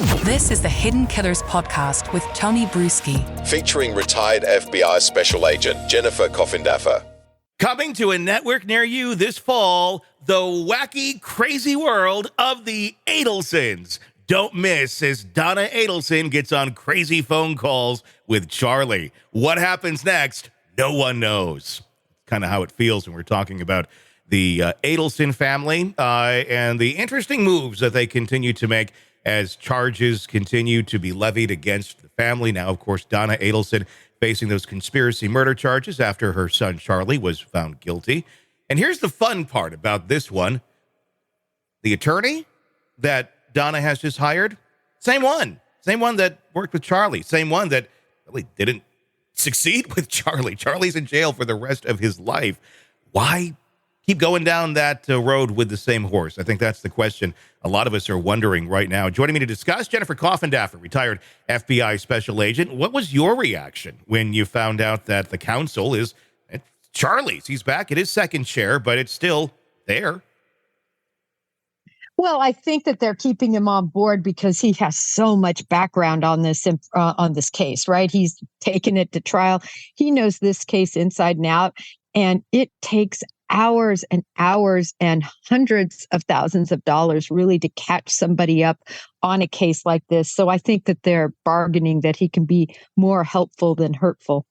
This is the Hidden Killers podcast with Tony Brueski, featuring retired FBI Special Agent Jennifer Coffindaffer. Coming to a network near you this fall, the wacky, crazy world of the Adelsons. Don't miss as Donna Adelson gets on crazy phone calls with Charlie. What happens next? No one knows. Kind of how it feels when we're talking about the Adelson family and the interesting moves that they continue to make as charges continue to be levied against the family. Now, of course, Donna Adelson facing those conspiracy murder charges after her son Charlie was found guilty. And here's the fun part about this one. The attorney that Donna has just hired, same one that worked with Charlie, same one that really didn't succeed with Charlie. Charlie's in jail for the rest of his life. Why keep going down that road with the same horse? I think that's the question a lot of us are wondering right now. Joining me to discuss, Jennifer Coffindaffer, retired FBI Special Agent. What was your reaction when you found out that the counsel is Charlie's? He's back at his second chair, but it's still there. Well, I think that they're keeping him on board because he has so much background on this case, right? He's taken it to trial. He knows this case inside and out, and it takes hours and hours and hundreds of thousands of dollars really to catch somebody up on a case like this. So I think that they're bargaining that he can be more helpful than hurtful.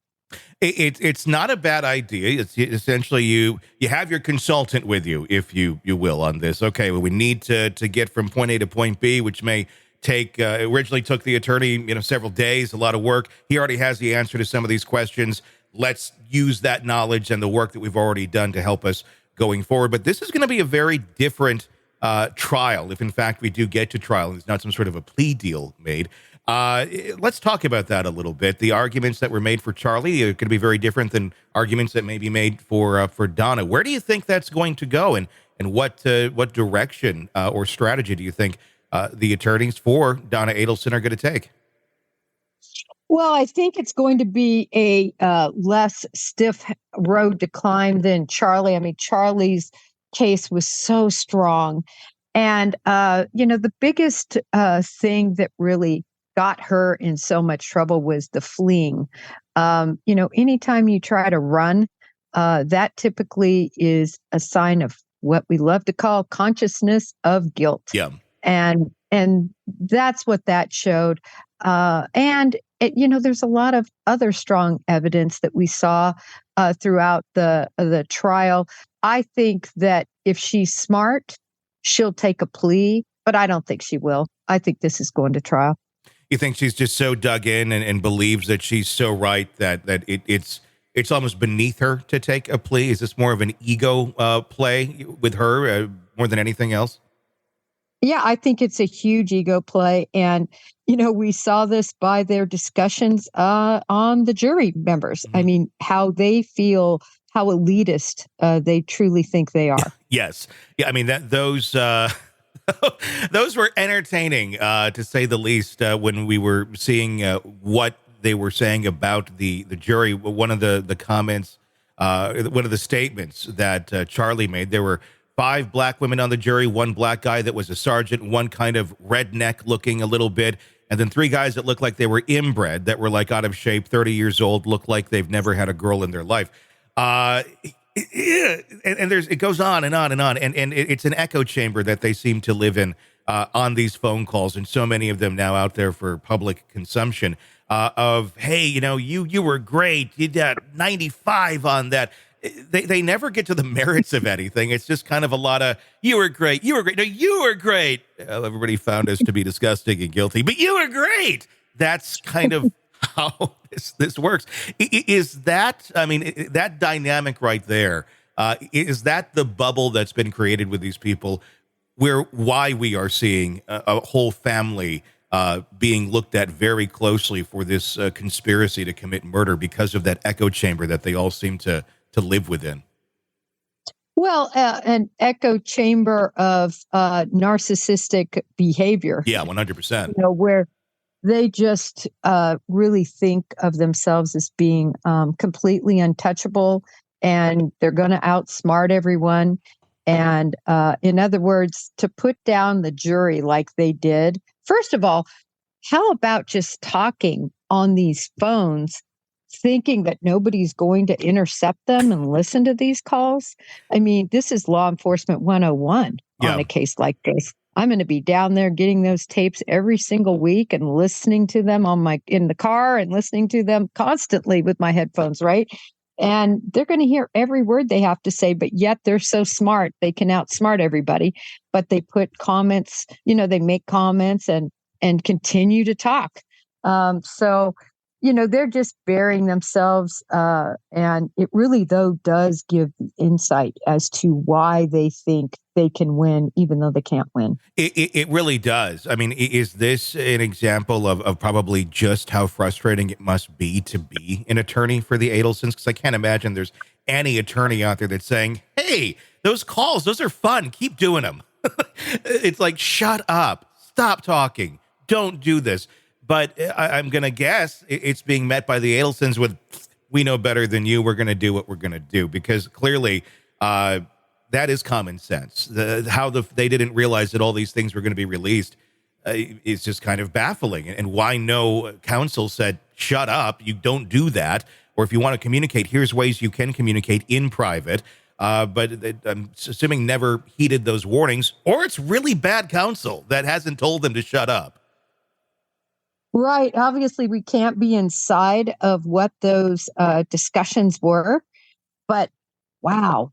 It's not a bad idea. It's essentially you have your consultant with you, if you will, on this. Okay, well, we need to get from point A to point B, which may take originally took the attorney several days, a lot of work. He already has the answer to some of these questions. Let's use that knowledge and the work that we've already done to help us going forward. But this is going to be a very different trial, if in fact we do get to trial and there's not some sort of a plea deal made. Let's talk about that a little bit. The arguments that were made for Charlie are going to be very different than arguments that may be made for Donna. Where do you think that's going to go, and what direction or strategy do you think the attorneys for Donna Adelson are going to take? Well, I think it's going to be a less stiff road to climb than Charlie. I mean, Charlie's case was so strong. And, the biggest thing that really got her in so much trouble was the fleeing. Anytime you try to run, that typically is a sign of what we love to call consciousness of guilt. Yeah. And that's what that showed. There's a lot of other strong evidence that we saw throughout the trial. I think that if she's smart, she'll take a plea, but I don't think she will. I think this is going to trial. You think she's just so dug in and believes that she's so right that it's almost beneath her to take a plea? Is this more of an ego play with her more than anything else? Yeah, I think it's a huge ego play. And, we saw this by their discussions on the jury members. Mm-hmm. I mean, how they feel, how elitist they truly think they are. Yes. Yeah, I mean, those those were entertaining, to say the least, when we were seeing what they were saying about the jury. One of the comments, one of the statements that Charlie made, there were 5 black women on the jury, 1 black guy that was a sergeant, 1 kind of redneck looking a lither bit, and then 3 guys that looked like they were inbred, that were like out of shape, 30 years old, looked like they've never had a girl in their life. And it goes on and on and on. And it's an echo chamber that they seem to live in on these phone calls, and so many of them now out there for public consumption of, hey, you were great. You got 95 on that. They never get to the merits of anything. It's just kind of a lot of, you were great. No, you were great. Everybody found us to be disgusting and guilty, but you were great. That's kind of how this works. Is that, that dynamic right there, is that the bubble that's been created with these people, why we are seeing a whole family being looked at very closely for this conspiracy to commit murder, because of that echo chamber that they all seem to live within? Well, an echo chamber of narcissistic behavior. Yeah, 100%. Where they just really think of themselves as being completely untouchable, and they're going to outsmart everyone. And in other words, to put down the jury like they did First of all, how about just talking on these phones, thinking that nobody's going to intercept them and listen to these calls? I mean, this is law enforcement 101 on Yeah. a case like this. I'm going to be down there getting those tapes every single week and listening to them in the car and listening to them constantly with my headphones, right? And they're going to hear every word they have to say, but yet they're so smart. They can outsmart everybody, but they put comments, they make comments and continue to talk. So they're just burying themselves. And it really, though, does give insight as to why they think they can win, even though they can't win. It really does. I mean, is this an example of probably just how frustrating it must be to be an attorney for the Adelsons? Because I can't imagine there's any attorney out there that's saying, hey, those calls, those are fun. Keep doing them. It's like, shut up. Stop talking. Don't do this. But I'm going to guess it's being met by the Adelsons with, we know better than you. We're going to do what we're going to do, because clearly that is common sense. They didn't realize that all these things were going to be released is just kind of baffling. And why no counsel said, shut up, you don't do that. Or if you want to communicate, here's ways you can communicate in private. But I'm assuming never heeded those warnings, or it's really bad counsel that hasn't told them to shut up. Right. Obviously, we can't be inside of what those discussions were. But wow,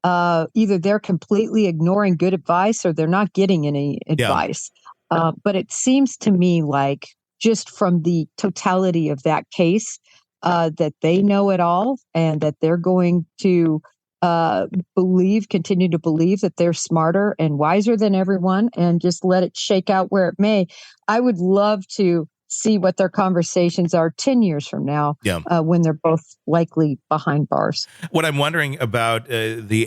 either they're completely ignoring good advice or they're not getting any advice. But it seems to me like, just from the totality of that case, that they know it all and that they're going to continue to believe that they're smarter and wiser than everyone, and just let it shake out where it may. I would love to see what their conversations are 10 years from now, when they're both likely behind bars. What I'm wondering about the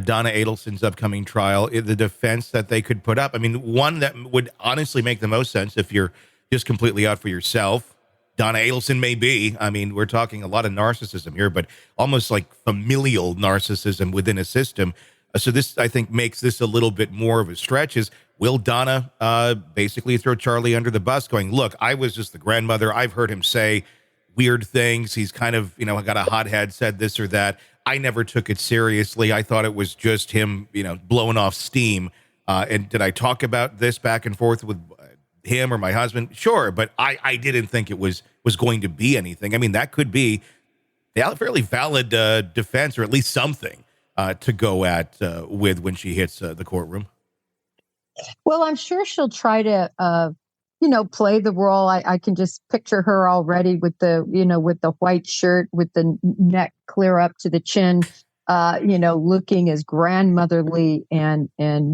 Donna Adelson's upcoming trial, the defense that they could put up. I mean, one that would honestly make the most sense if you're just completely out for yourself. Donna Adelson may be. I mean, we're talking a lot of narcissism here, but almost like familial narcissism within a system. So this, I think, makes this a little bit more of a stretch. Is, will Donna basically throw Charlie under the bus, going, look, I was just the grandmother. I've heard him say weird things. He's kind of, got a hot head, said this or that. I never took it seriously. I thought it was just him, blowing off steam. And did I talk about this back and forth with him or my husband? Sure, but I didn't think it was going to be anything. I mean, that could be a fairly valid defense, or at least something to go at with when she hits the courtroom. Well, I'm sure she'll try to, play the role. I can just picture her already with the white shirt, with the neck clear up to the chin, looking as grandmotherly and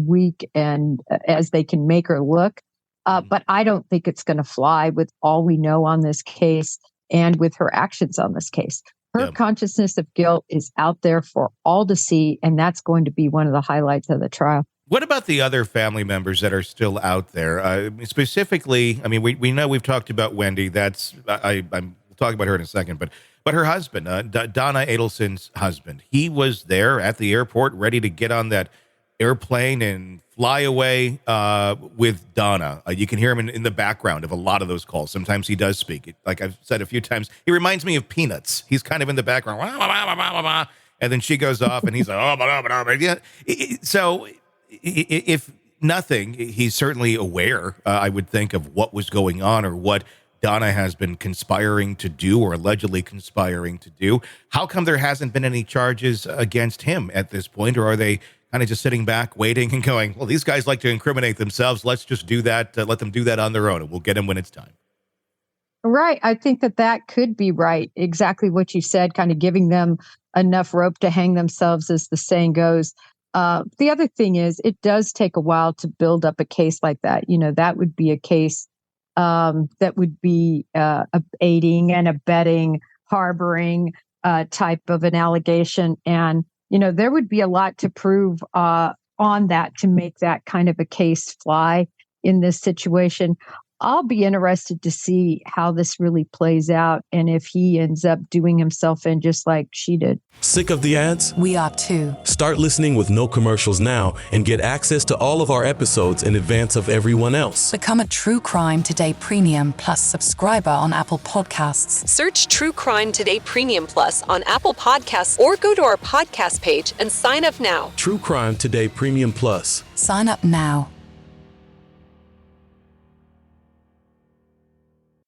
weak and as they can make her look. But I don't think it's going to fly with all we know on this case and with her actions on this case. Her consciousness of guilt is out there for all to see, and that's going to be one of the highlights of the trial. What about the other family members that are still out there? Specifically, I mean, we know we've talked about Wendy. I'm talking about her in a second, but her husband, Donna Adelson's husband, he was there at the airport, ready to get on that airplane and fly away with Donna. You can hear him in the background of a lot of those calls. Sometimes he does speak. Like I've said a few times, he reminds me of Peanuts. He's kind of in the background, and then she goes off, and he's like, So if nothing, he's certainly aware, I would think, of what was going on or what Donna has been conspiring to do, or allegedly conspiring to do. How come there hasn't been any charges against him at this point? Or are they kind of just sitting back, waiting and going, well, these guys like to incriminate themselves. Let's just do that. Let them do that on their own, and we'll get them when it's time. Right. I think that could be right. Exactly what you said, kind of giving them enough rope to hang themselves, as the saying goes. The other thing is, it does take a while to build up a case like that. That would be a case that would be aiding and abetting, harboring type of an allegation. And, there would be a lot to prove on that to make that kind of a case fly in this situation. I'll be interested to see how this really plays out and if he ends up doing himself in just like she did. Sick of the ads? We are too. Start listening with no commercials now and get access to all of our episodes in advance of everyone else. Become a True Crime Today Premium Plus subscriber on Apple Podcasts. Search True Crime Today Premium Plus on Apple Podcasts or go to our podcast page and sign up now. True Crime Today Premium Plus. Sign up now.